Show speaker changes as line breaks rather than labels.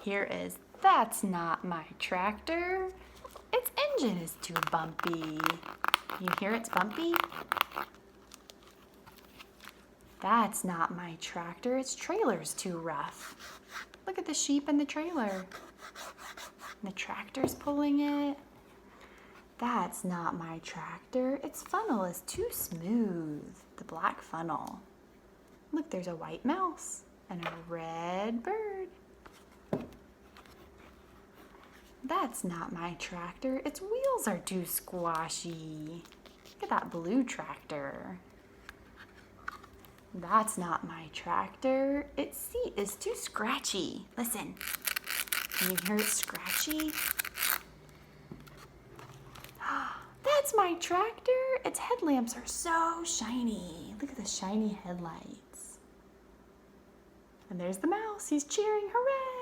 here is That's Not My Tractor. Its engine is too bumpy. You hear it's bumpy? That's not my tractor. Its trailer's too rough. Look at the sheep in the trailer. The tractor's pulling it. That's not my tractor. Its funnel is too smooth. The black funnel. Look, there's a white mouse and a red bird. That's not my tractor. Its wheels are too squashy. Look at that blue tractor. That's not my tractor. Its seat is too scratchy. Listen. Can you hear it scratchy? That's my tractor. Its headlamps are so shiny. Look at the shiny headlights. And there's the mouse. He's cheering. Hooray!